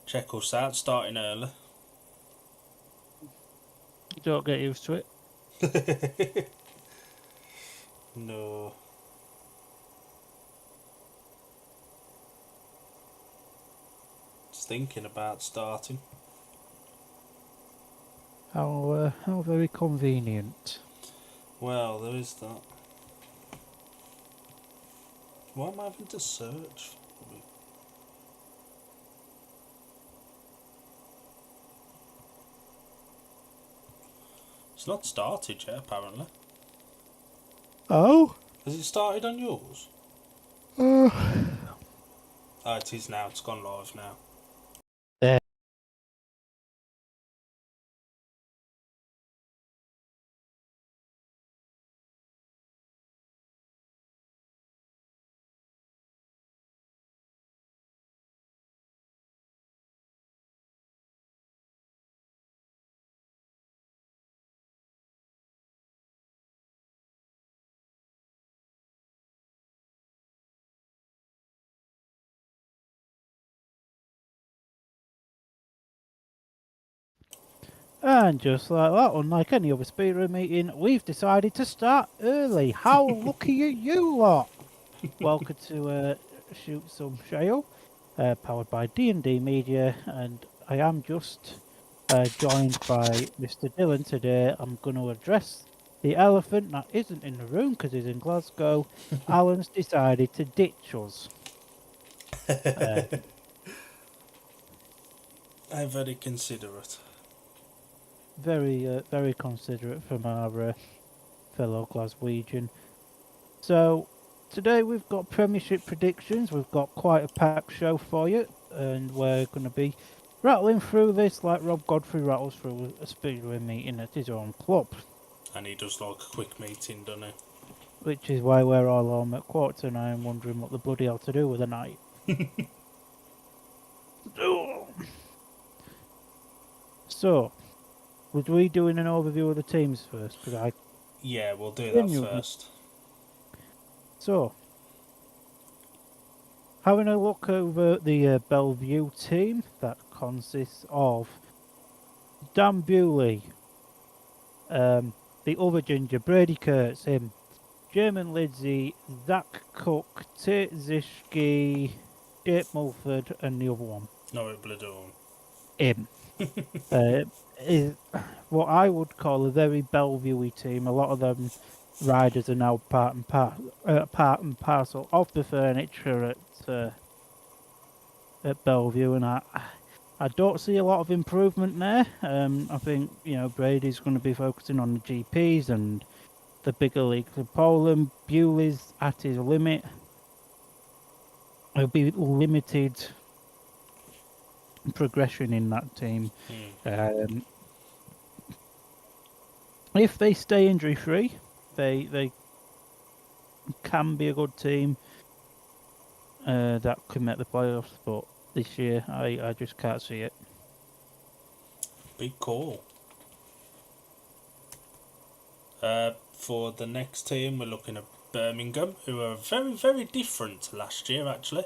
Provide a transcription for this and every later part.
Check us out, starting early. You don't get used to it. No. Just thinking about starting. How very convenient. Well, there is that. Why am I having to search for it? It's not started yet, apparently. Oh? Has it started on yours? Uh, Oh, it is now. It's gone live now. there. And just like that, unlike any other speedrun meeting, we've decided to start early. How lucky are you lot? Welcome to Shoot Some Shale, powered by D&D Media, and I am just joined by Mr. Dylan today. I'm going to address the elephant that isn't in the room because he's in Glasgow. Alan's decided to ditch us. I'm very considerate. Very considerate from our fellow Glaswegian. So today we've got Premiership predictions. We've got quite a packed show for you, and we're going to be rattling through this like Rob Godfrey rattles through a speedway meeting at his own club. And he does like a quick meeting, doesn't he? Which is why we're all home at quarter and I am wondering what the bloody hell to do with the night. So, would we doing an overview of the teams first? Yeah, we'll do that first. So, having a look over the Bellevue team, that consists of Dan Bewley, the other ginger, Brady Kurtz, him, German Lidsey, Zach Cook, Tate Zishki, Jake Mulford, and the other one. No, it blew on. Him. Is what I would call a very Bellevue-y team. A lot of them riders are now part and parcel of the furniture at Bellevue, and I don't see a lot of improvement there. I think Brady's going to be focusing on the GPs and the bigger leagues of Poland. Bewley's at his limit. There'll be limited progression in that team. If they stay injury free, they can be a good team that can make the playoffs. But this year, I just can't see it. Big call. For the next team, we're looking at Birmingham, who are very, very different to last year, actually.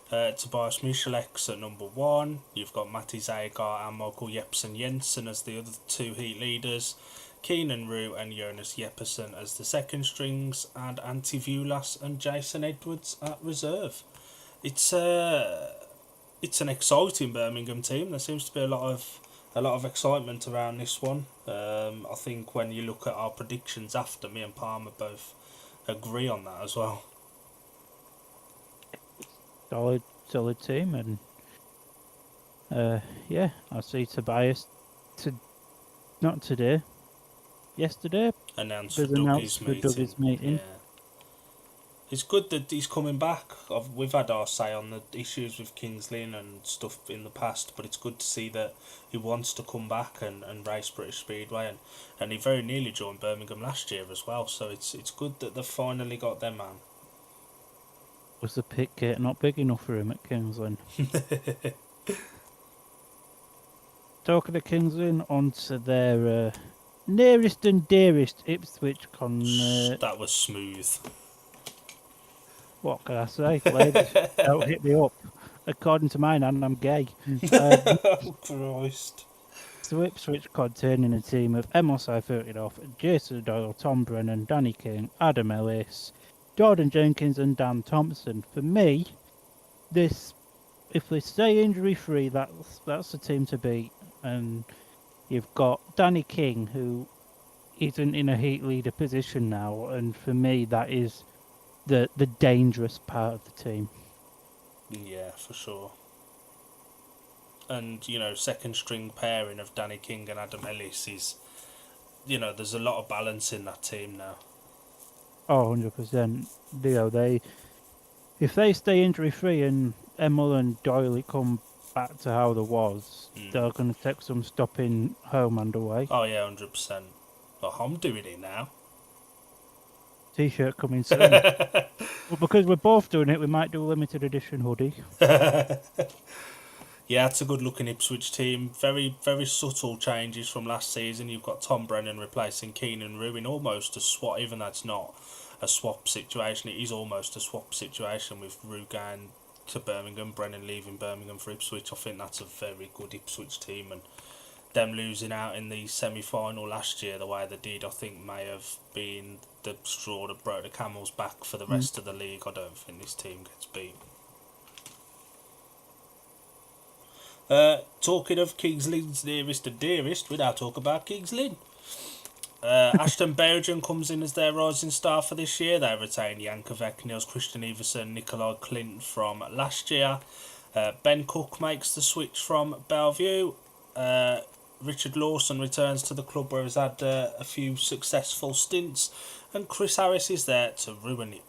Tobias Michalek at number 1. You've got Matti Zagar and Michael Jepsen Jensen as the other two heat leaders. Keenan Rue and Jonas Jeppersen as the second strings, and Antti Vulas and Jason Edwards at reserve. It's an exciting Birmingham team. There seems to be a lot of excitement around this one. I think when you look at our predictions after, me and Palmer both agree on that as well. Solid team, and yeah, I see Tobias not today, yesterday announced for Dougie's meeting. Yeah. It's good that he's coming back. We've had our say on the issues with Kingsley and stuff in the past, but it's good to see that he wants to come back and race British Speedway, and he very nearly joined Birmingham last year as well, so it's good that they've finally got their man. Was the pit gate not big enough for him at Kings Lynn? Talking of Kings Lynn, onto their nearest and dearest Ipswich that was smooth. What can I say? Ladies, don't hit me up. according to my nan, I'm gay. Oh, Christ. So Ipswich containing a team of Emil Seifertinoff, Jason Doyle, Tom Brennan, Danny King, Adam Ellis, Jordan Jenkins and Dan Thompson. For me, this if they stay injury free, that's the team to beat. And you've got Danny King, who isn't in a heat leader position now, and for me that is the dangerous part of the team. Yeah, for sure. And, second string pairing of Danny King and Adam Ellis is, there's a lot of balance in that team now. Oh, 100%. If they stay injury free and Emil and Doyley come back to how there was, they're going to take some stopping home and away. Oh, yeah, 100%. But I'm doing it now. T-shirt coming soon. Well, because we're both doing it, we might do a limited edition hoodie. Yeah, it's a good looking Ipswich team. Very, very subtle changes from last season. You've got Tom Brennan replacing Keenan Rue in almost a swap, even though it's not a swap situation. It is almost a swap situation with Rue going to Birmingham, Brennan leaving Birmingham for Ipswich. I think that's a very good Ipswich team, and them losing out in the semi-final last year the way they did, I think may have been the straw that broke the camel's back for the rest of the league. I don't think this team gets beat. Talking of Kings Lynn's nearest and dearest, we now talk about Kings Lynn. Ashton Bergen comes in as their rising star for this year. They retain Jankovic, Niels Christian Everson, Nikolai Clint from last year. Ben Cook makes the switch from Bellevue. Richard Lawson returns to the club where he's had a few successful stints. And Chris Harris is there to ruin it.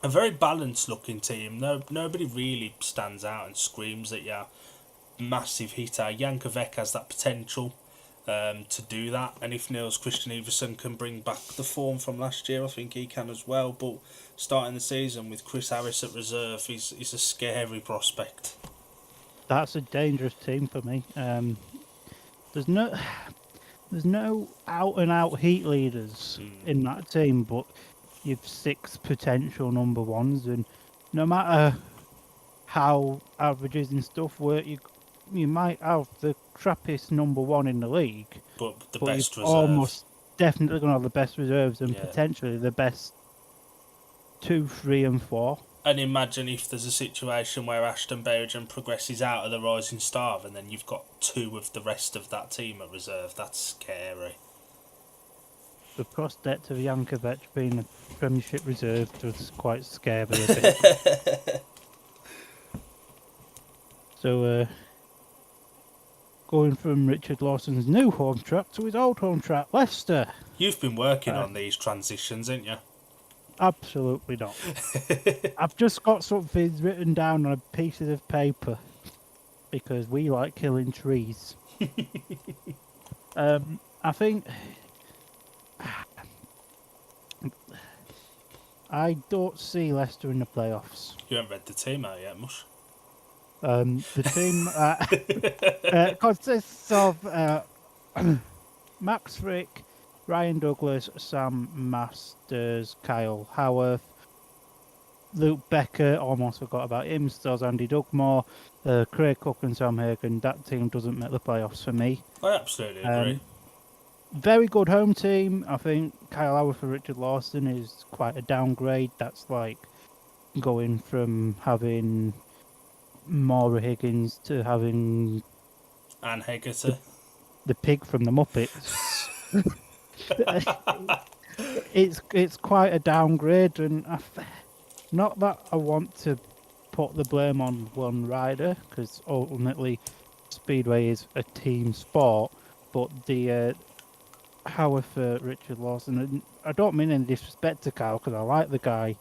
A very balanced looking team. Nobody really stands out and screams at you. Massive hitter. Jankovic has that potential to do that, and if Niels Christian Everson can bring back the form from last year, I think he can as well. But starting the season with Chris Harris at reserve, he's a scary prospect. That's a dangerous team for me. There's no out and out heat leaders in that team, but you've 6 potential number ones, and no matter how averages and stuff work, you might have the crappiest number one in the league, but best reserve. Almost definitely going to have the best reserves and potentially the best 2, 3 and 4. And imagine if there's a situation where Ashton Bergen progresses out of the rising star and then you've got 2 of the rest of that team at reserve. That's scary. The prospect of Jankovic being a Premiership reserve does quite scare me a bit. So, going from Richard Lawson's new home track to his old home track, Leicester. You've been working on these transitions, haven't you? Absolutely not. I've just got something written down on pieces of paper because we like killing trees. I think I don't see Leicester in the playoffs. You haven't read the team out yet, Mush. The team consists of Max Frick, Ryan Douglas, Sam Masters, Kyle Howarth, Luke Becker, almost forgot about him, Stills Andy Dugmore, Craig Cook and Sam Hagen. That team doesn't make the playoffs for me. I absolutely agree. Very good home team. I think Kyle Howarth for Richard Lawson is quite a downgrade. That's like going from having Maura Higgins to having Anne Hegarty. The pig from the Muppets. It's quite a downgrade, and not that I want to put the blame on one rider, because ultimately Speedway is a team sport, but the Howard for Richard Lawson, and I don't mean any disrespect to Kyle, because I like the guy,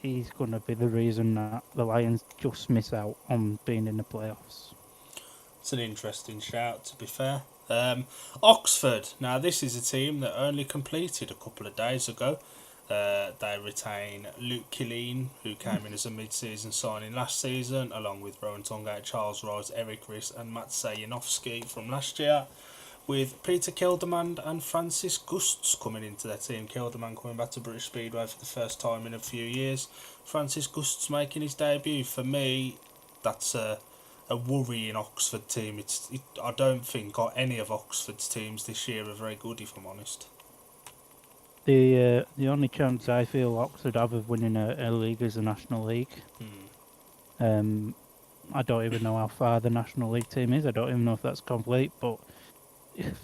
he's going to be the reason that the Lions just miss out on being in the playoffs. It's an interesting shout, to be fair. Oxford. Now, this is a team that only completed a couple of days ago. They retain Luke Killeen, who came in as a mid-season signing last season, along with Rowan Tongate, Charles Rice, Eric Riss and Matt Sayanovsky from last year. with Peter Kelderman and Francis Gusts coming into their team. Kelderman coming back to British Speedway for the first time in a few years. Francis Gusts making his debut. For me, that's a worrying Oxford team. I don't think any of Oxford's teams this year are very good, if I'm honest. The only chance I feel Oxford have of winning a league is the National League. I don't even know how far the National League team is. I don't even know if that's complete. But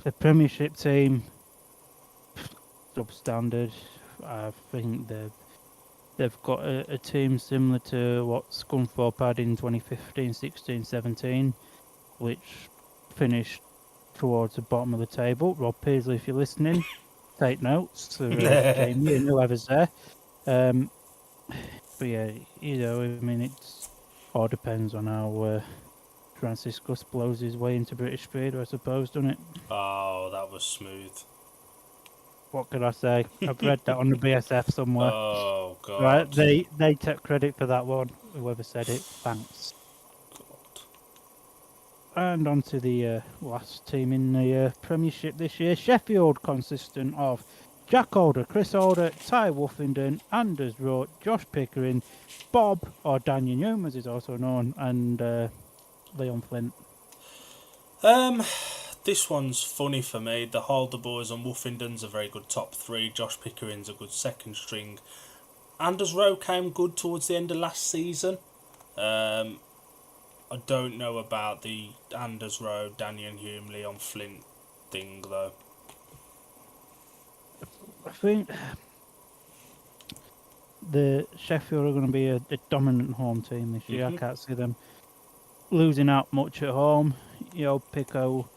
the Premiership team, substandard. I think they've got a team similar to what Scunthorpe had in 2015, 16, 17, which finished towards the bottom of the table. Rob Paisley, if you're listening, take notes for Jamie and whoever's there. But yeah, I mean, it's all depends on how Francis Gus blows his way into British Speedway, I suppose, doesn't it? Oh, that was smooth. What could I say? I've read that on the BSF somewhere. Oh, God. Right, they take credit for that one. Whoever said it, thanks. God. And on to the last team in the Premiership this year, Sheffield, consisting of Jack Alder, Chris Alder, Ty Woofenden, Anders Rowe, Josh Pickering, Bob, or Daniel Hume as he's also known, and Leon Flint. This one's funny for me. The Halder boys and Woofenden's a very good top three. Josh Pickering's a good second string. Anders Rowe came good towards the end of last season. I don't know about the Anders Rowe, Daniel Hume, Leon Flint thing though. I think the Sheffield are going to be a dominant home team this year. I can't see them losing out much at home. Pico,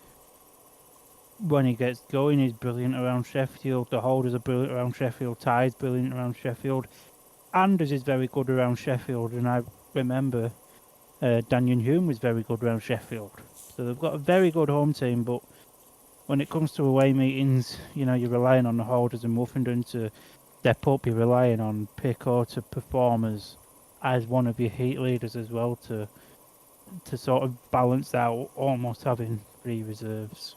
when he gets going, he's brilliant around Sheffield. The holders are brilliant around Sheffield. Ty's brilliant around Sheffield. Anders is very good around Sheffield, and I remember Daniel Hume was very good around Sheffield. So they've got a very good home team, but when it comes to away meetings, you're relying on the holders and Woofenden to step up. You're relying on Pico to perform as one of your heat leaders as well to sort of balance out almost having 3 reserves.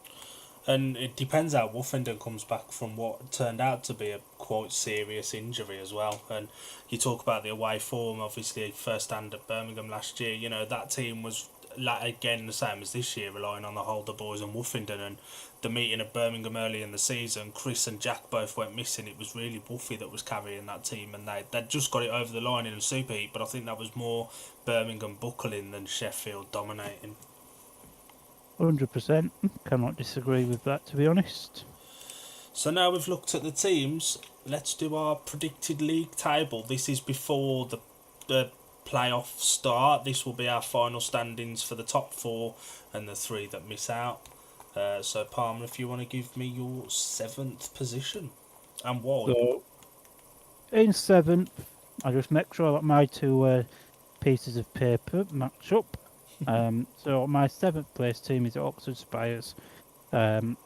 And it depends how Woofenden comes back from what turned out to be a quite serious injury as well. And you talk about the away form, obviously first hand at Birmingham last year. That team was again the same as this year, relying on the Halder boys and Woofenden. And the meeting at Birmingham early in the season, Chris and Jack both went missing. It was really Woofy that was carrying that team, and they'd just got it over the line in a super heat. But I think that was more Birmingham buckling than Sheffield dominating. 100%. Cannot disagree with that, to be honest. So now we've looked at the teams, let's do our predicted league table. This is before the playoff start. This will be our final standings for the top 4 and the 3 that miss out. So Palmer, if you want to give me your 7th position and why. So, in 7th, I just make sure that my 2 pieces of paper match up. So my 7th place team is Oxford Spires. They've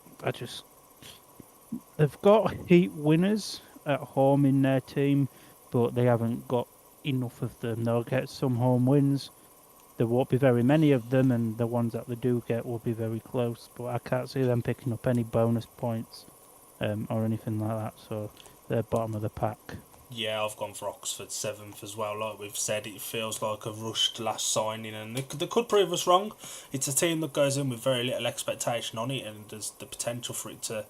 got heat winners at home in their team, but they haven't got enough of them. They'll get some home wins. There won't be very many of them, and the ones that they do get will be very close. But I can't see them picking up any bonus points or anything like that. So they're bottom of the pack. Yeah, I've gone for Oxford 7th as well. Like we've said, it feels like a rushed last signing, and they could prove us wrong. It's a team that goes in with very little expectation on it, and there's the potential for it to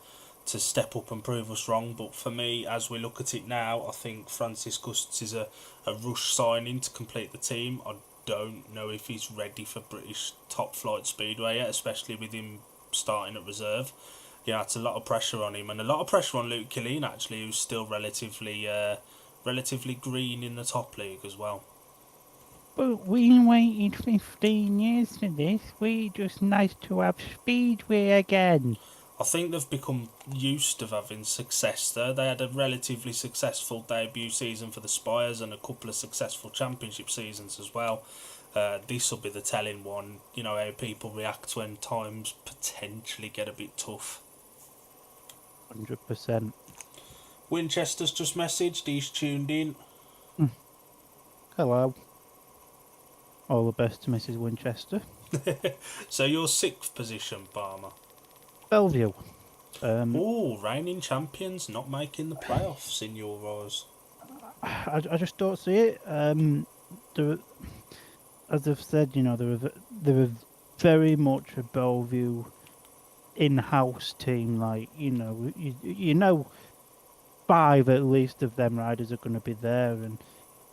step up and prove us wrong. But for me, as we look at it now, I think Francis Gusts is a rush signing to complete the team. I don't know if he's ready for British top flight speedway yet, especially with him starting at reserve. Yeah, it's a lot of pressure on him, and a lot of pressure on Luke Killeen actually, who's still relatively green in the top league as well. But we waited 15 years for this. We just nice to have speedway again. I think they've become used to having success there. They had a relatively successful debut season for the Spires and a couple of successful championship seasons as well. This will be the telling one, how people react when times potentially get a bit tough. 100%. Winchester's just messaged, he's tuned in. Hello. All the best to Mrs. Winchester. So your 6th position, Palmer. Bellevue. Reigning champions not making the playoffs in your eyes. I just don't see it. There, as I've said, they're very much a Bellevue in-house team. Like you know, 5 at least of them riders are going to be there, and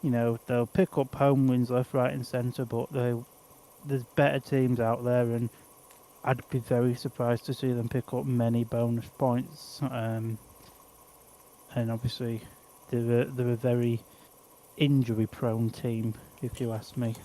they'll pick up home wins left, right, and centre. But there's better teams out there, and I'd be very surprised to see them pick up many bonus points. And obviously, they're a very injury-prone team, if you ask me.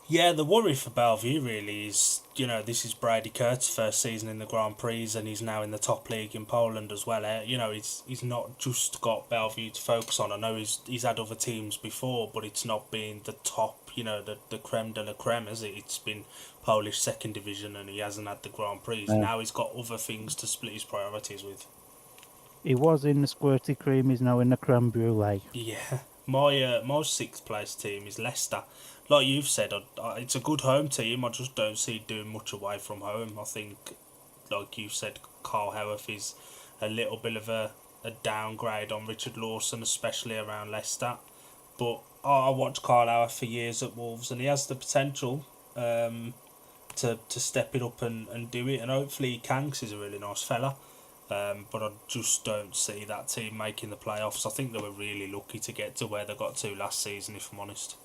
Yeah, the worry for Bellevue really is, this is Brady Kurt's first season in the Grand Prix, and he's now in the top league in Poland as well. He's not just got Bellevue to focus on. I know he's had other teams before, but it's not been the top, the creme de la creme, has it? It's been Polish second division, and he hasn't had the Grand Prix. Now he's got other things to split his priorities with. He was in the squirty cream. He's now in the creme brulee. Yeah, my sixth place team is Leicester. Like you've said, it's a good home team. I just don't see it doing much away from home. I think, like you said, Carl Howarth is a little bit of a downgrade on Richard Lawson, especially around Leicester. But I watched Carl Howarth for years at Wolves, and he has the potential to step it up and do it. And hopefully he can, because he's a really nice fella. But I just don't see that team making the playoffs. I think they were really lucky to get to where they got to last season, if I'm honest.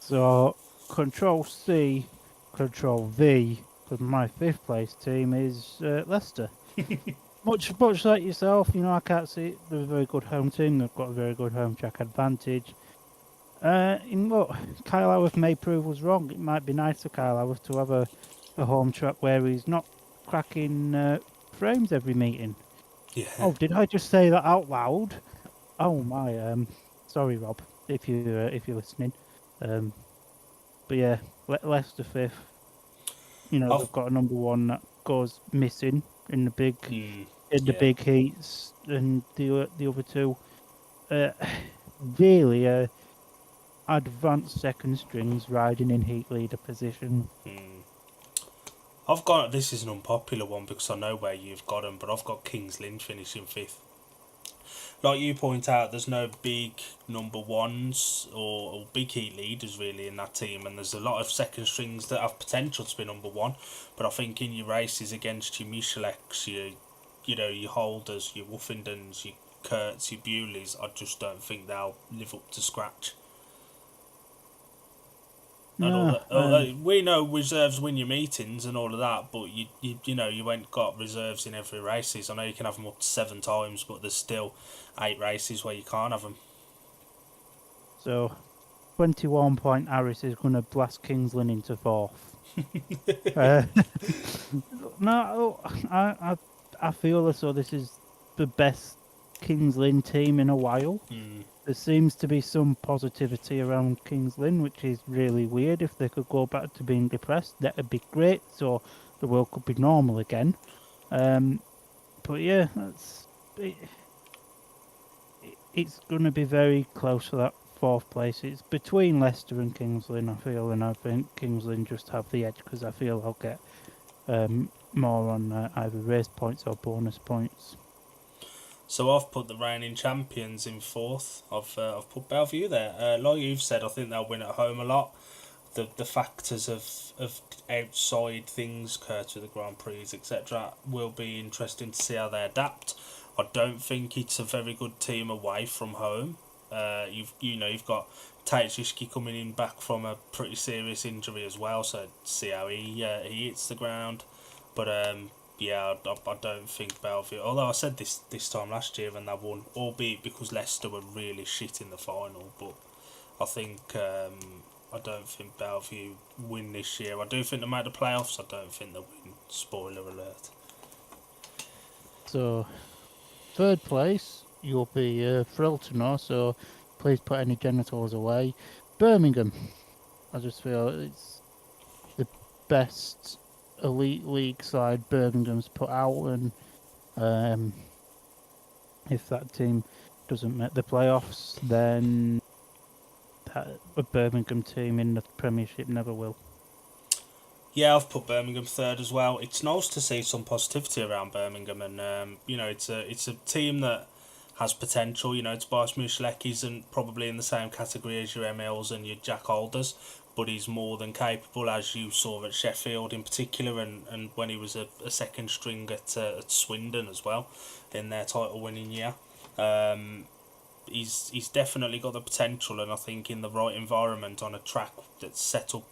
So, Control C, Control V, because my 5th place team is Leicester. much like yourself, I can't see it. They're a very good home team. They've got a very good home track advantage. Look, Kyle Howarth may prove us wrong. It might be nice for Kyle Howarth to have a home track where he's not cracking frames every meeting. Yeah. Oh, did I just say that out loud? Oh my, sorry Rob, if you're listening. But yeah, Leicester 5th. They've got a number 1 that goes missing in the big big heats, and the other 2 really advanced second strings riding in heat leader position. This is an unpopular one because I know where you've got them, but I've got Kings Lynn finishing 5th. Like you point out, there's no big number 1s or big heat leaders really in that team, and there's a lot of second strings that have potential to be number 1. But I think in your races against your Michelecks, your Holders, your Woofendens, your Kurtz, your Bewleys, I just don't think they'll live up to scratch. We know reserves win your meetings and all of that, but you ain't got reserves in every races. I know you can have them up to 7 times, but there's still 8 races where you can't have them. So, 21 point Harris is going to blast Kings Lynn into 4th. No, I feel as though this is the best Kings Lynn team in a while. There seems to be some positivity around Kings Lynn, which is really weird. If they could go back to being depressed, that would be great, so the world could be normal again. But yeah, it's going to be very close for that 4th place. It's between Leicester and Kings Lynn, I feel, and I think Kings Lynn just have the edge because I feel I'll get more on either race points or bonus points. So I've put the reigning champions in 4th. I've put Bellevue there. Like you've said, I think they'll win at home a lot. The factors of outside things, courtesy of the Grand Prix, etc., will be interesting to see how they adapt. I don't think it's a very good team away from home. You've got Taitshiski coming in back from a pretty serious injury as well, so see how he hits the ground. But I don't think Bellevue. Although I said this time last year and they won, albeit because Leicester were really shit in the final. But I think I don't think Bellevue win this year. I do think they make the playoffs. I don't think they'll win. Spoiler alert. So, 3rd place, you'll be thrilled to know. So, please put any genitals away. Birmingham. I just feel it's the best elite league side Birmingham's put out, and if that team doesn't make the playoffs, then a Birmingham team in the Premiership never will. Yeah, I've put Birmingham third as well. It's nice to see some positivity around Birmingham, and it's a team that has potential. Tobias Muszlek isn't probably in the same category as your Emils and your Jack Alders, but he's more than capable, as you saw at Sheffield in particular, and when he was a second string at Swindon as well in their title winning year. Um, he's definitely got the potential, and I think in the right environment on a track that's set up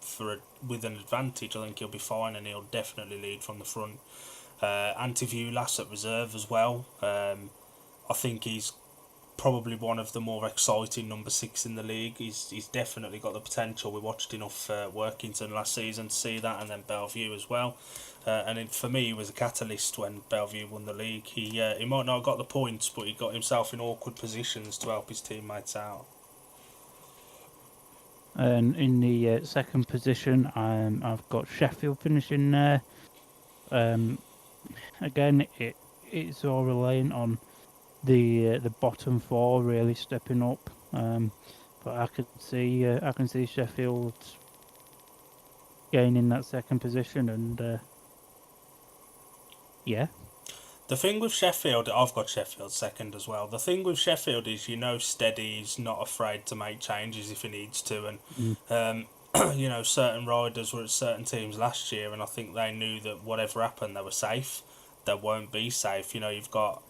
with an advantage, I think he'll be fine, and he'll definitely lead from the front. Antivulas at reserve as well. I think he's probably one of the more exciting number six in the league. He's definitely got the potential. We watched enough Workington last season to see that, and then Bellevue as well. For me, he was a catalyst when Bellevue won the league. He might not have got the points, but he got himself in awkward positions to help his teammates out. And in the second position, I've got Sheffield finishing there. Again, it's all relying on the bottom four really stepping up. But I can see Sheffield gaining that second position, and yeah. The thing with Sheffield, I've got Sheffield second as well. The thing with Sheffield is, Steady's not afraid to make changes if he needs to, and certain riders were at certain teams last year, and I think they knew that whatever happened, they were safe. They won't be safe. You've got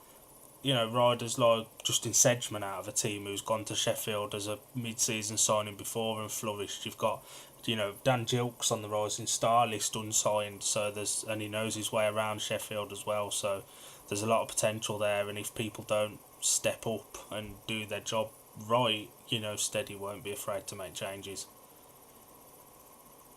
riders like Justin Sedgman out of a team who's gone to Sheffield as a mid-season signing before and flourished. You've got Dan Gilks on the rising star list unsigned, and he knows his way around Sheffield as well. So there's a lot of potential there, and if people don't step up and do their job right, Steady won't be afraid to make changes.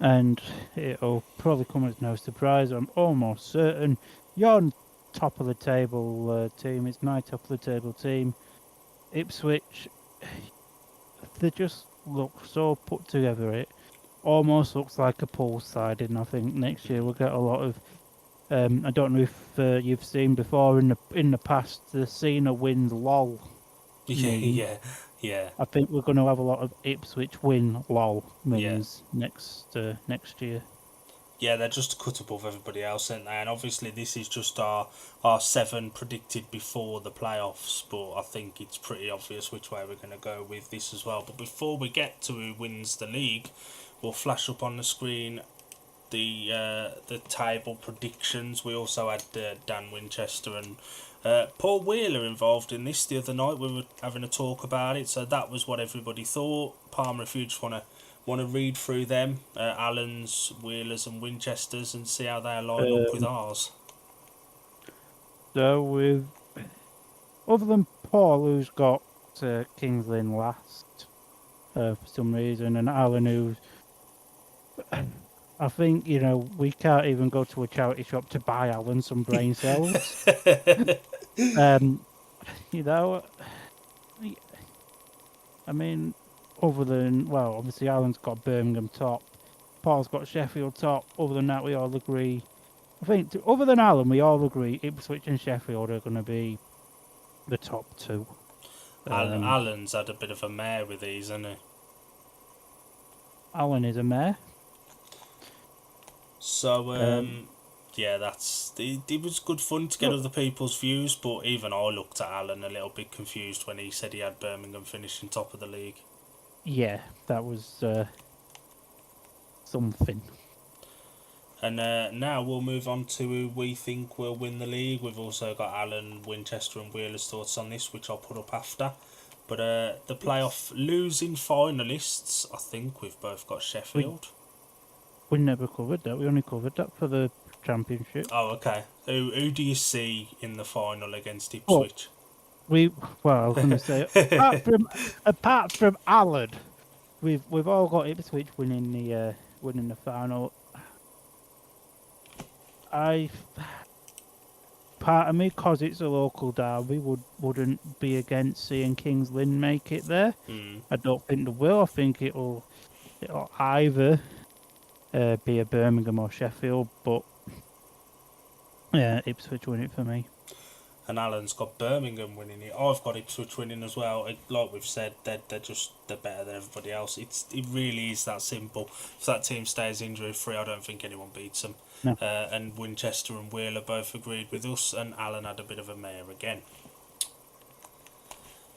And it'll probably come as no surprise. I'm almost certain your top of the table team is my top of the table team. Ipswich, they just look so put together. It almost looks like a pool side, and I think next year we'll get a lot of. I don't know if you've seen before in the past the Cena wins lol. Yeah. I think we're going to have a lot of Ipswich win lol memes next year. Yeah, they're just a cut above everybody else, aren't they? And obviously, this is just our 7 predicted before the playoffs, but I think it's pretty obvious which way we're going to go with this as well. But before we get to who wins the league, we'll flash up on the screen the table predictions. We also had Dan Winchester and Paul Wheeler involved in this the other night. We were having a talk about it, so that was what everybody thought. Palmer, if you just want to read through them, Allen's, Wheeler's and Winchester's, and see how they line up with ours. So with other than Paul, who's got Kings Lynn last for some reason, and Alan, who's I think we can't even go to a charity shop to buy Alan some brain cells. I mean, other than obviously Alan's got Birmingham top, Paul's got Sheffield top. Other than that, we all agree. I think other than Alan, we all agree Ipswich and Sheffield are going to be the top two. Alan's had a bit of a mare with these, hasn't he? Alan is a mare. So, it was good fun to get other people's views, but even I looked at Alan a little bit confused when he said he had Birmingham finishing top of the league. Yeah, that was something. And now we'll move on to who we think will win the league. We've also got Alan, Winchester and Wheeler's thoughts on this, which I'll put up after. But the playoff losing finalists, I think we've both got Sheffield. We never covered that. We only covered that for the championship. Oh, okay. Who do you see in the final against Ipswich? I was going to say apart from Alan, we've all got Ipswich winning the final. Part of me, because it's a local derby, wouldn't be against seeing Kings Lynn make it there. I don't think they will. I think it'll either be a Birmingham or Sheffield, but yeah, Ipswich win it for me. and Alan's got Birmingham winning it. I've got Ipswich winning as well. Like we've said, they're better than everybody else. It really is that simple. If that team stays injury free, I don't think anyone beats them. No. And Winchester and Wheeler both agreed with us, and Alan had a bit of a mare again.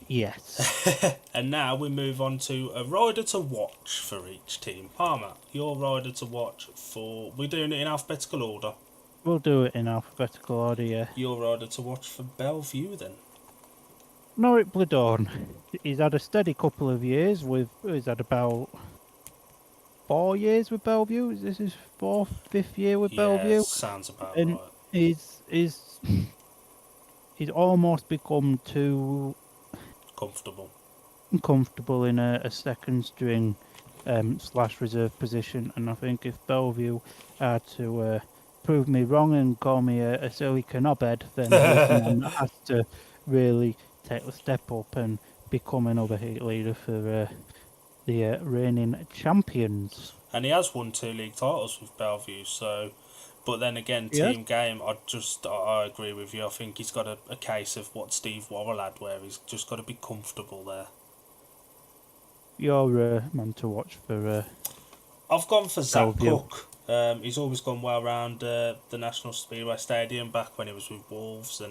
Yes. And now we move on to a rider to watch for each team. Palmer, your rider to watch for... We're doing it in alphabetical order. We'll do it in alphabetical order, yeah. Your rider to watch for Bellevue then. Norwich Bladorn. He's had a steady couple of years he's had about 4 years with Bellevue. Is this his fifth year with Bellevue? Sounds about And right. he's almost become too comfortable in a second string / reserve position, and I think if Bellevue are to prove me wrong and call me a silly knobhead, then he's the man that has to really take the step up and become another heat leader for the reigning champions. And he has won 2 league titles with Bellevue, so... But then again, Yes. team game, I agree with you. I think he's got a case of what Steve Worrell had, where he's just got to be comfortable there. You're man to watch for... I've gone for Zach Bellevue. Cook. He's always gone well round the National Speedway Stadium back when he was with Wolves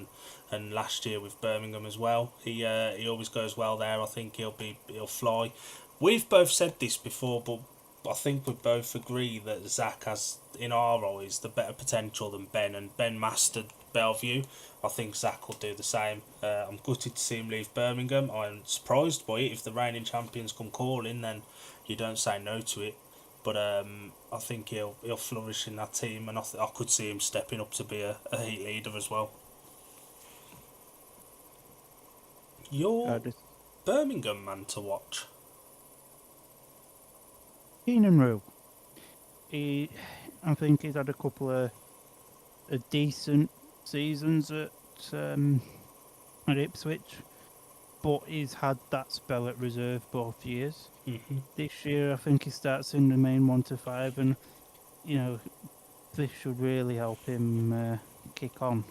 and last year with Birmingham as well. He always goes well there. I think he'll fly. We've both said this before, but I think we both agree that Zach has, in our eyes, the better potential than Ben, and Ben mastered Bellevue. I think Zach will do the same. I'm gutted to see him leave Birmingham. I'm surprised by it. If the reigning champions come calling, then you don't say no to it. But I think he'll flourish in that team, and I could see him stepping up to be a heat leader as well. Your Birmingham man to watch. Keenan Rue. I think he's had a couple of decent seasons at Ipswich, but he's had that spell at reserve both years. Mm-hmm. This year, I think he starts in the main 1 to 5, and this should really help him kick on.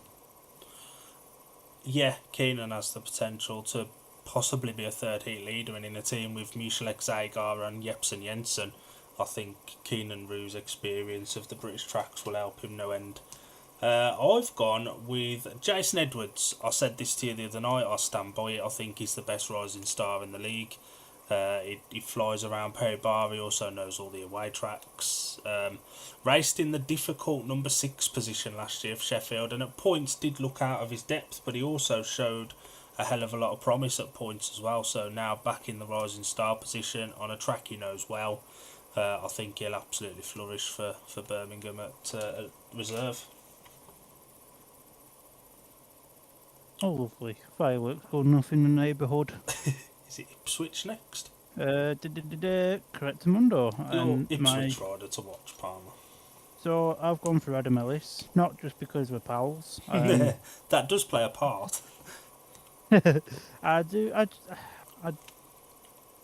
Yeah, Keenan has the potential to possibly be a third heat leader, and in a team with Michalek Zagar and Jepsen Jensen, I think Keenan Rue's experience of the British tracks will help him no end. I've gone with Jason Edwards. I said this to you the other night, I stand by it. I think he's the best rising star in the league. He flies around Perry Bar, he also knows all the away tracks. Raced in the difficult number 6 position last year for Sheffield, and at points did look out of his depth, but he also showed a hell of a lot of promise at points as well. So now back in the rising star position on a track he knows well, I think he'll absolutely flourish for Birmingham at reserve. Oh, lovely. Fireworks going off in the neighbourhood. Is it Ipswich next? Correct, Mundo. Your Ipswich rider to watch, Palmer. So I've gone for Adam Ellis, not just because we're pals. That does play a part. I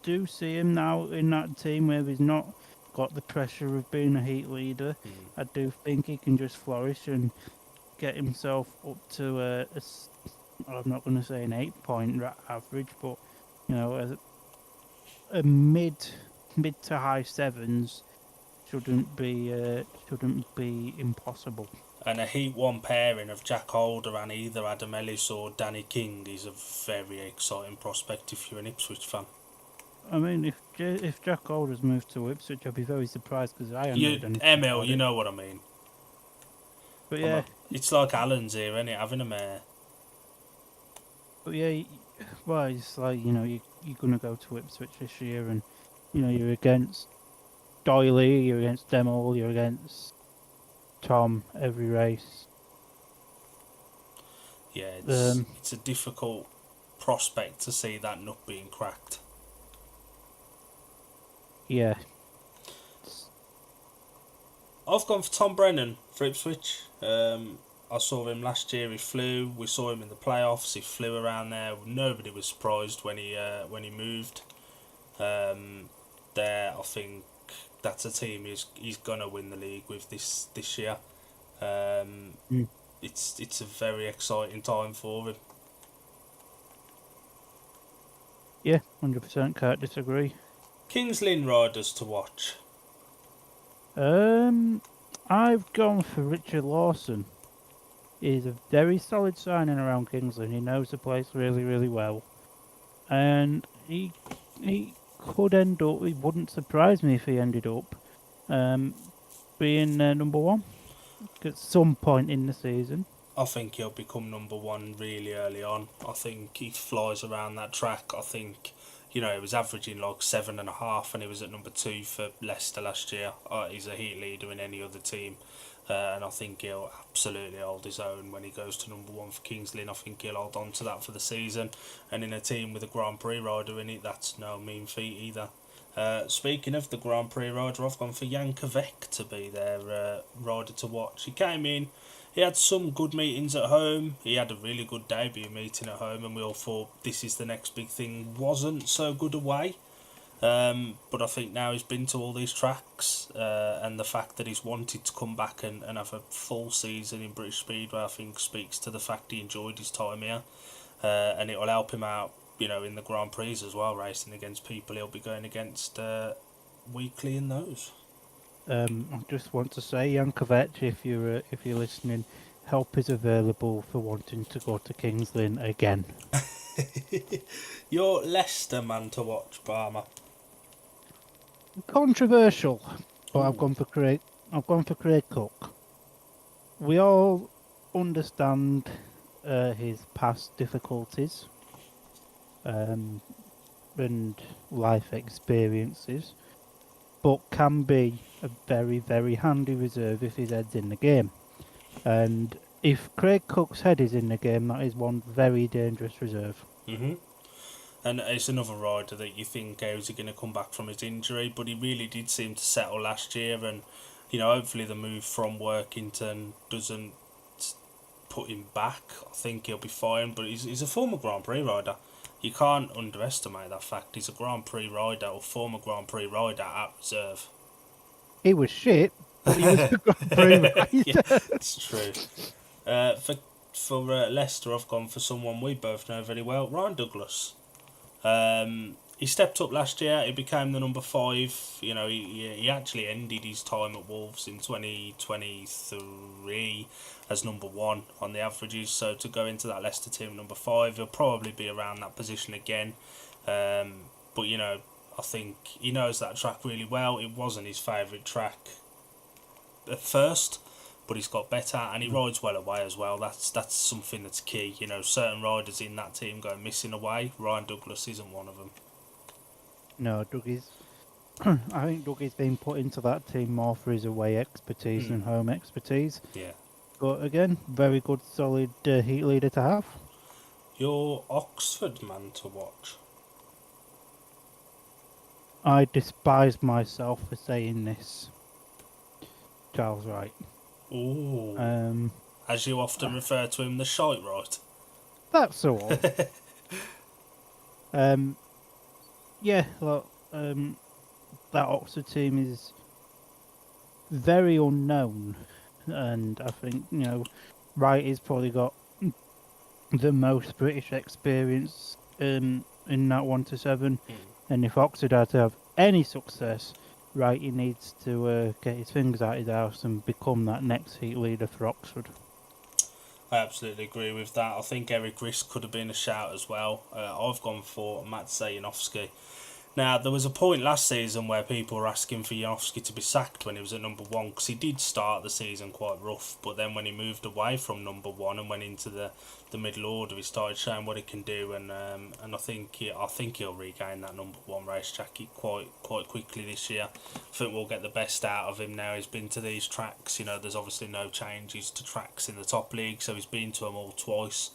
do see him now in that team where he's not got the pressure of being a heat leader. I do think he can just flourish and get himself up to I'm not going to say an 8-point average, but a mid to high 7s shouldn't be impossible. And a Heat 1 pairing of Jack Holder and either Adam Ellis or Danny King is a very exciting prospect if you're an Ipswich fan. I mean, if Jack Holder's moved to Ipswich, I'd be very surprised because I haven't ML, you know what I mean. But yeah, it's like Alan's here, isn't it? Having a mare. But yeah, well, it's like you're gonna go to Ipswich this year, and you're against Doyley, you're against Demel, you're against Tom every race. Yeah, it's a difficult prospect to see that nut being cracked. Yeah. I've gone for Tom Brennan for Ipswich. I saw him last year. He flew. We saw him in the playoffs. He flew around there. Nobody was surprised when he moved. There, I think that's a team he's gonna win the league with this year. it's a very exciting time for him. Yeah, 100% can't disagree. Kings Lynn riders to watch. Um, I've gone for Richard Lawson. He's a very solid signing around Kingsley. He knows the place really, really well, and he could end up. It wouldn't surprise me if he ended up being number one at some point in the season. I think he'll become number one really early on. I think he flies around that track. I think, he was averaging like 7.5, and he was at number two for Leicester last year. He's a heat leader in any other team. And I think he'll absolutely hold his own when he goes to number one for Kings Lynn. I think he'll hold on to that for the season. And in a team with a Grand Prix rider in it, that's no mean feat either. Speaking of the Grand Prix rider, I've gone for Jankovic to be their rider to watch. He came in, he had some good meetings at home. He had a really good debut meeting at home, and we all thought this is the next big thing. Wasn't so good away. But I think now he's been to all these tracks, and the fact that he's wanted to come back and have a full season in British Speedway, I think speaks to the fact he enjoyed his time here, and it will help him out, in the Grand Prix as well, racing against people he'll be going against weekly in those. I just want to say, Jankovic, if you're listening, help is available for wanting to go to Kings Lynn again. You're Leicester man to watch, Barmer. Controversial, but Ooh. I've gone for Craig Cook. We all understand his past difficulties and life experiences, but can be a very, very handy reserve if his head's in the game. And if Craig Cook's head is in the game, that is one very dangerous reserve. Mm-hmm. And it's another rider that you think, how's he going to come back from his injury? But he really did seem to settle last year, and hopefully the move from Workington doesn't put him back. I think he'll be fine. But he's a former Grand Prix rider. You can't underestimate that fact. He's a Grand Prix rider, or former Grand Prix rider at reserve. He was shit, but he was a Grand Prix rider. Yeah, it's true. For Leicester, I've gone for someone we both know very well, Ryan Douglas. He stepped up last year. He became the number 5. He actually ended his time at Wolves in 2023 as number 1 on the averages. So to go into that Leicester team number 5, he'll probably be around that position again. But I think he knows that track really well. It wasn't his favourite track at first, but he's got better, and he rides well away as well. That's something that's key. Certain riders in that team go missing away. Ryan Douglas isn't one of them. No, Dougie's. I think Dougie's been put into that team more for his away expertise than home expertise. Yeah. But again, very good, solid heat leader to have. Your Oxford man to watch. I despise myself for saying this. Charles Wright. Ooh. As you often refer to him, the shite right. That's all. Yeah, look, that Oxford team is very unknown, and I think Wright has probably got the most British experience in that 1 to 7, and if Oxford are to have any success, Wright, he needs to get his fingers out his house and become that next heat leader for Oxford. I absolutely agree with that. I think Eric Risk could have been a shout as well. I've gone for Matt Zajanowski. Now, there was a point last season where people were asking for Janowski to be sacked when he was at number 1, because he did start the season quite rough, but then when he moved away from number 1 and went into the middle order, he started showing what he can do, and I think he'll regain that number 1 race jacket quite quickly this year. I think we'll get the best out of him now. He's been to these tracks. There's obviously no changes to tracks in the top league, so he's been to them all twice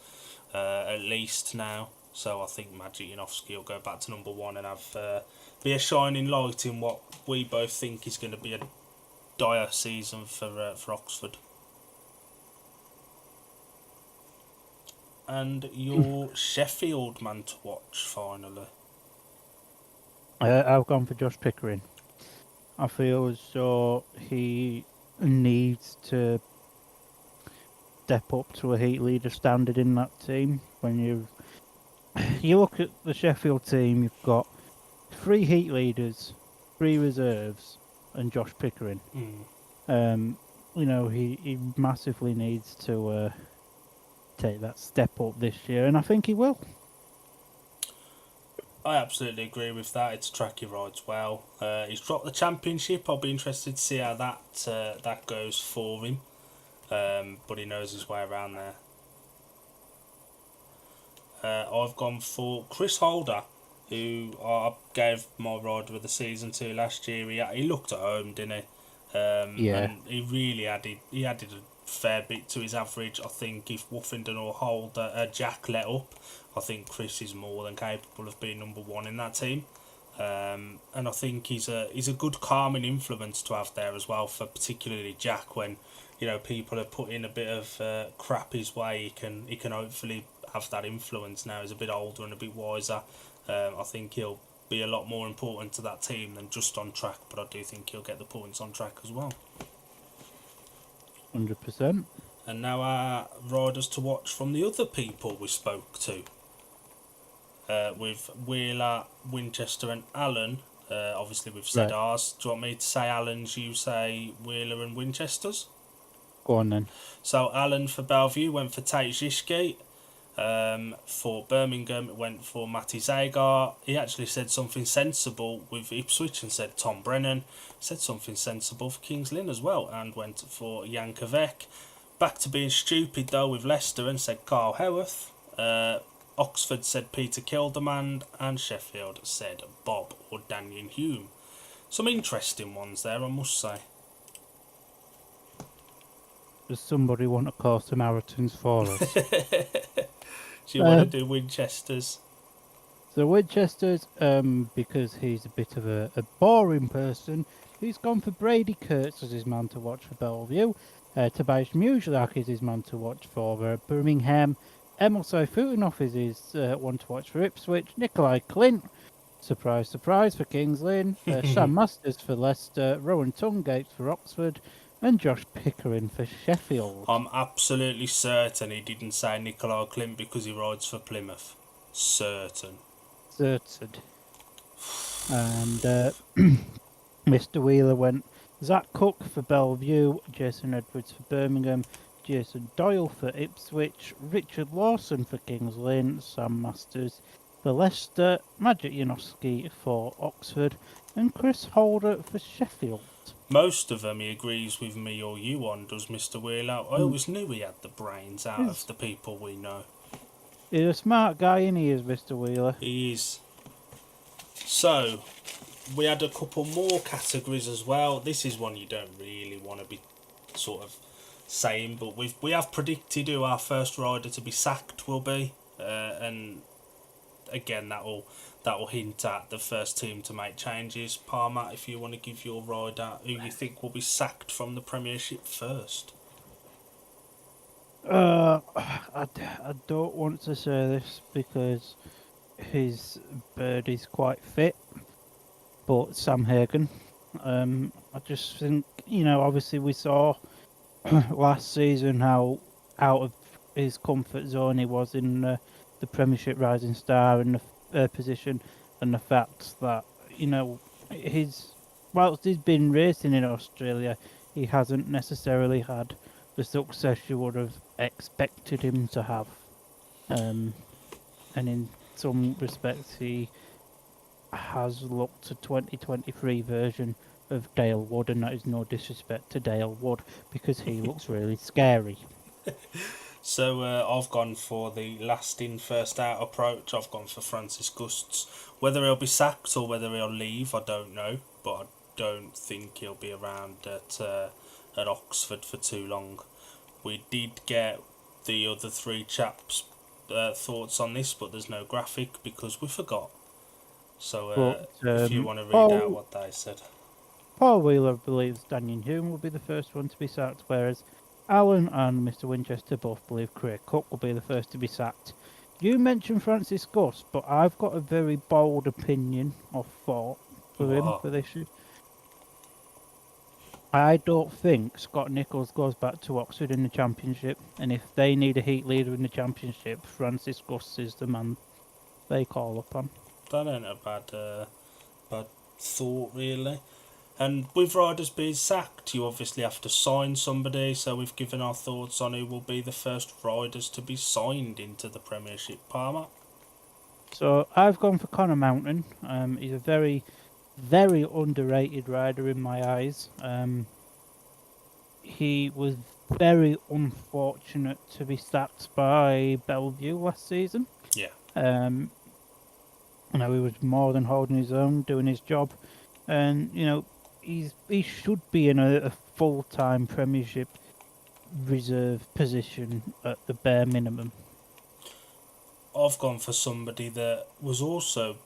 at least now. So I think Maciej Janowski will go back to number 1 and have be a shining light in what we both think is going to be a dire season for Oxford. And your Sheffield man to watch, finally. I've gone for Josh Pickering. I feel as though he needs to step up to a heat leader standard in that team. When you look at the Sheffield team, you've got 3 heat leaders, 3 reserves, and Josh Pickering. He massively needs to take that step up this year, and I think he will. I absolutely agree with that. It's a track he rides well. He's dropped the championship. I'll be interested to see how that goes for him. But he knows his way around there. I've gone for Chris Holder, who I gave my ride with the season to last year. He looked at home, didn't he? And he really added a fair bit to his average. I think if Woofington or Holder, Jack let up, I think Chris is more than capable of being number 1 in that team. And I think he's a good calming influence to have there as well, for particularly Jack when people are putting a bit of crap his way. He can hopefully have that influence now. He's a bit older and a bit wiser. I think he'll be a lot more important to that team than just on track, but I do think he'll get the points on track as well. 100%. And now our riders to watch from the other people we spoke to. With Wheeler, Winchester and Allen. Obviously we've said ours. Do you want me to say Allen's, you say Wheeler and Winchester's? Go on then. So Allen for Bellevue went for Tate Zishki. For Birmingham it went for Matty Zagar. He actually said something sensible with Ipswich and said Tom Brennan. Said something sensible for Kings Lynn as well and went for Jankovic. Back to being stupid though with Leicester and said Carl Howarth. Oxford said Peter Kildemand and Sheffield said Bob or Daniel Hume. Some interesting ones there, I must say. Does somebody want to call Samaritans for us? Do you want to do Winchester's? So Winchester's, because he's a bit of a boring person, he's gone for Brady Kurtz as his man to watch for Bellevue. Tobias Muslak is his man to watch for Birmingham. Emil Saifutinov is his one to watch for Ipswich. Nikolai Clint, surprise, surprise, for Kings Lynn. Sam Masters for Leicester. Rowan Tungate for Oxford. And Josh Pickering for Sheffield. I'm absolutely certain he didn't say Nikolai Clint because he rides for Plymouth. Certain. And Mr. Wheeler went Zach Cook for Bellevue, Jason Edwards for Birmingham, Jason Doyle for Ipswich, Richard Lawson for Kings Lynn, Sam Masters for Leicester, Magic Janowski for Oxford, and Chris Holder for Sheffield. Most of them he agrees with me or you on, does Mr. Wheeler. I always knew he had the brains out of the people we know. He's a smart guy, and he is, Mr. Wheeler. He is. So, we had a couple more categories as well. This is one you don't really want to be sort of saying, but we have predicted who our first rider to be sacked will be, and again that will hint at the first team to make changes. Palmer, if you want to give your rider who you think will be sacked from the Premiership first. I don't want to say this because his bird is quite fit, but Sam Hagen. I just think, obviously we saw last season how out of his comfort zone he was in the Premiership Rising Star and the position, and the fact that, whilst he's been racing in Australia, he hasn't necessarily had the success you would have expected him to have. And in some respects, he has looked a 2023 version of Dale Wood, and that is no disrespect to Dale Wood, because he looks really scary. So I've gone for the last in, first out approach. I've gone for Francis Gusts. Whether he'll be sacked or whether he'll leave, I don't know, but I don't think he'll be around at Oxford for too long. We did get the other 3 chaps' thoughts on this, but there's no graphic because we forgot. So if you want to read out what they said. Paul Wheeler believes Daniel Hume will be the first one to be sacked, whereas Alan and Mr. Winchester both believe Craig Cook will be the first to be sacked. You mentioned Francis Gus, but I've got a very bold opinion or thought for him for this year. I don't think Scott Nicholls goes back to Oxford in the Championship, and if they need a heat leader in the Championship, Francis Gus is the man they call upon. That ain't a bad thought, really. And with riders being sacked, you obviously have to sign somebody. So we've given our thoughts on who will be the first riders to be signed into the Premiership. Palmer. So I've gone for Connor Mountain. He's a very, very underrated rider in my eyes. He was very unfortunate to be sacked by Bellevue last season. Yeah. You know, he was more than holding his own, doing his job, and you know, he should be in a full-time Premiership reserve position at the bare minimum. I've gone for somebody that was also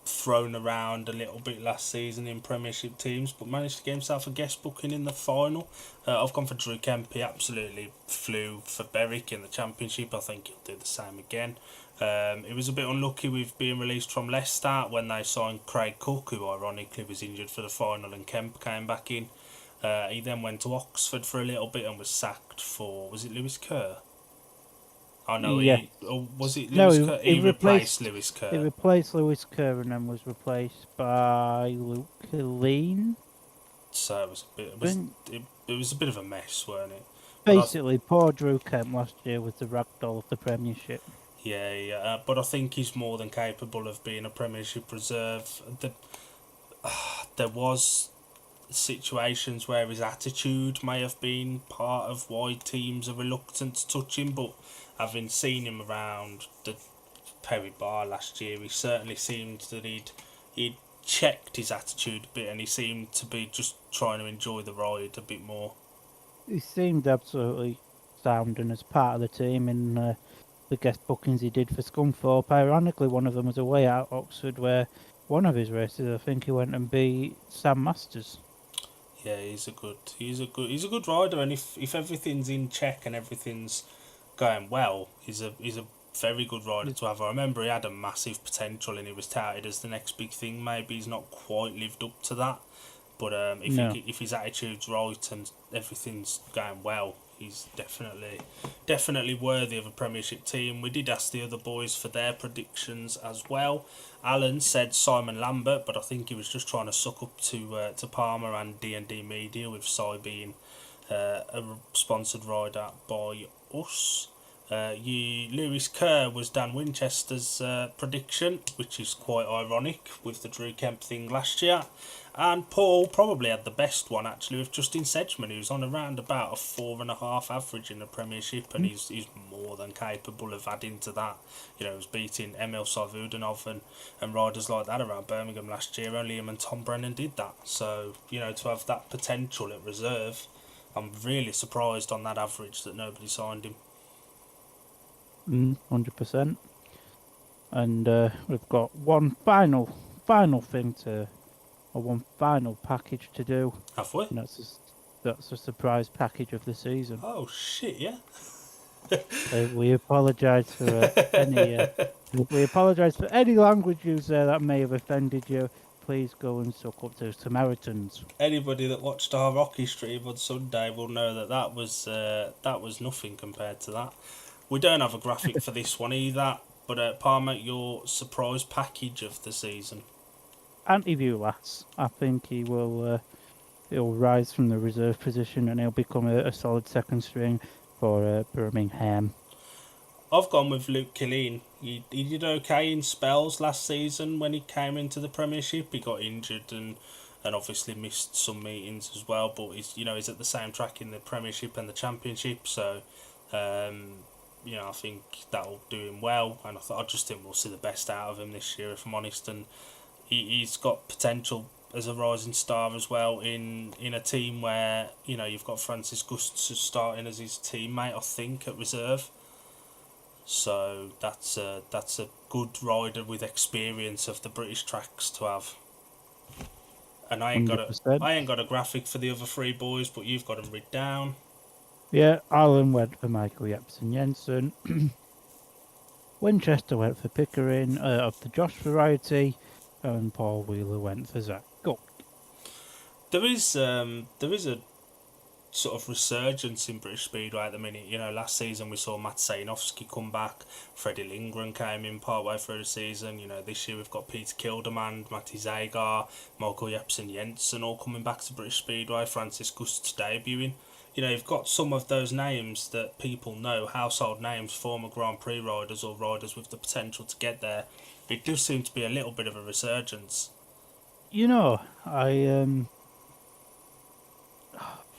thrown around a little bit last season in Premiership teams, but managed to get himself a guest booking in the final. I've gone for Drew Kemp. He absolutely flew for Berwick in the Championship. I think he'll do the same again. He was a bit unlucky with being released from Leicester when they signed Craig Cook, who ironically was injured for the final, and Kemp came back in. He then went to Oxford for a little bit and was sacked for, was it Lewis Kerr? Oh no, Yeah. or was it No, Lewis Kerr? He replaced Lewis Kerr. He replaced Lewis Kerr and then was replaced by Luke Lean. So it was a bit of a mess, weren't it? Basically, poor Drew Kemp last year was the ragdoll of the Premiership. Yeah. But I think he's more than capable of being a Premiership reserve. There was situations where his attitude may have been part of why teams are reluctant to touch him, but having seen him around the Perry Bar last year, he certainly seemed that he'd checked his attitude a bit, and he seemed to be just trying to enjoy the ride a bit more. He seemed absolutely sound and as part of the team in the guest bookings he did for Scunthorpe. Ironically, one of them was away at Oxford, where one of his races, I think he went and beat Sam Masters. Yeah, he's a good rider, and if everything's in check and everything's going well, he's a very good rider to have. I remember he had a massive potential, and he was touted as the next big thing. Maybe he's not quite lived up to that, but if his attitude's right and everything's going well, he's definitely worthy of a Premiership team. We did ask the other boys for their predictions as well. Alan said Simon Lambert, but I think he was just trying to suck up to Palmer and D&D Media, with Si being a sponsored rider by us. Lewis Kerr was Dan Winchester's prediction, which is quite ironic with the Drew Kemp thing last year. And Paul probably had the best one, actually, with Justin Sedgman, who's on around about a 4.5 average in the Premiership, and he's more than capable of adding to that. You know, he was beating Emil Sarvudanov and riders like that around Birmingham last year. Only him and Tom Brennan did that. So, you know, to have that potential at reserve, I'm really surprised on that average that nobody signed him. 100%. And we've got one final package to do. Have we? And that's a surprise package of the season. Oh shit! Yeah. We apologise for any language used there that may have offended you. Please go and suck up to Samaritans. Anybody that watched our Rocky stream on Sunday will know that was nothing compared to that. We don't have a graphic for this one either, but Palmer, your surprise package of the season. Anti-Viewlass, I think he'll rise from the reserve position and he'll become a solid second string for Birmingham. I've gone with Luke Killeen. He did okay in spells last season when he came into the Premiership. He got injured and obviously missed some meetings as well. But he's at the same track in the Premiership and the Championship. So I think that'll do him well. And I just think we'll see the best out of him this year, if I'm honest. And he's got potential as a rising star as well in a team where you've got Francis Gustus starting as his teammate, I think, at reserve. So that's a good rider with experience of the British tracks to have. And I ain't got a graphic for the other three boys, but you've got them written down. Yeah, Alan went for Michael Jepsen Jensen. Winchester went for Pickering of the Josh variety, and Paul Wheeler went for Zach Guck. there is a sort of resurgence in British Speedway at the minute. You know, last season we saw Matt Sainovsky come back, Freddie Lindgren came in partway through the season. You know, this year we've got Peter Kildemand, Matti Zagar, Michael Jepsen Jensen all coming back to British Speedway, Francis Gust's debuting. You know, you've got some of those names that people know, household names, former Grand Prix riders or riders with the potential to get there. It does seem to be a little bit of a resurgence. You know,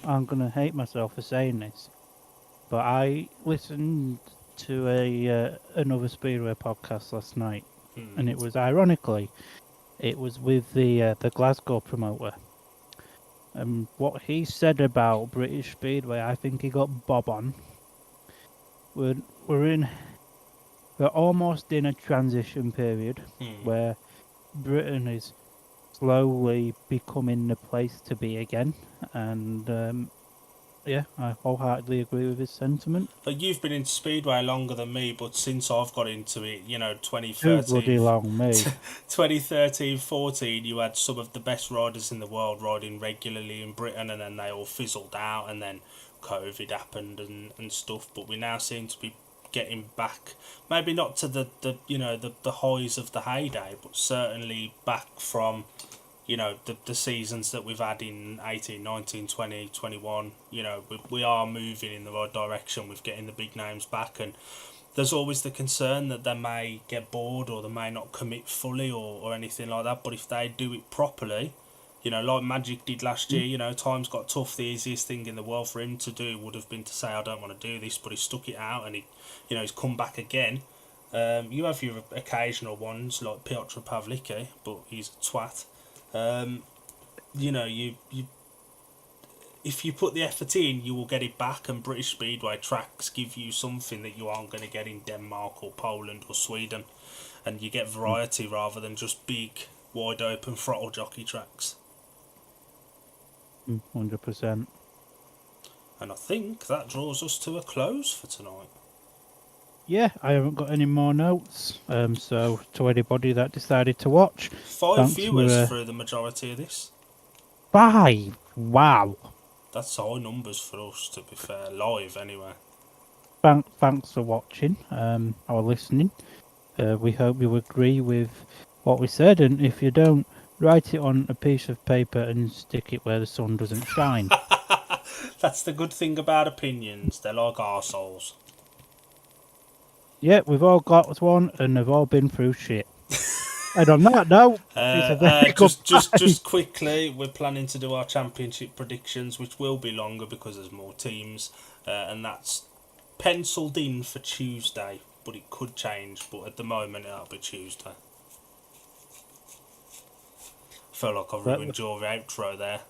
I'm gonna hate myself for saying this, but I listened to a another Speedway podcast last night, and it was ironically, it was with the Glasgow promoter. And what he said about British Speedway, I think he got bob on. We're we're almost in a transition period where Britain is slowly becoming the place to be again, and yeah, I wholeheartedly agree with his sentiment. But you've been into Speedway longer than me, but since I've got into it, you know, Too bloody 2013, long, me. 2013, 14, you had some of the best riders in the world riding regularly in Britain, and then they all fizzled out, and then COVID happened and stuff. But we now seem to be getting back, maybe not to the you know the highs of the heyday, but certainly back from, you know, the seasons that we've had in 18, 19, 20, 21. You know, we are moving in the right direction with getting the big names back, and there's always the concern that they may get bored or they may not commit fully or anything like that. But if they do it properly, you know, like Magic did last year, you know, times got tough. The easiest thing in the world for him to do would have been to say, I don't want to do this, but he stuck it out and you know, he's come back again. You have your occasional ones like Piotr Pavlicki, but he's a twat. You know, you if you put the effort in, you will get it back, and British Speedway tracks give you something that you aren't going to get in Denmark or Poland or Sweden, and you get variety rather than just big, wide open throttle jockey tracks. 100%. And I think that draws us to a close for tonight. Yeah, I haven't got any more notes. So to anybody that decided to watch, 5 thanks viewers through the majority of this. 5. Wow. That's high numbers for us, to be fair, live anyway. Thanks for watching or listening. We hope you agree with what we said, and if you don't, write it on a piece of paper and stick it where the sun doesn't shine. That's the good thing about opinions. They're like arseholes. Yeah, we've all got one, and they've all been through shit. And on that note, just quickly, we're planning to do our championship predictions, which will be longer because there's more teams, and that's penciled in for Tuesday, but it could change. But at the moment, it'll be Tuesday. I feel like I ruined your outro there.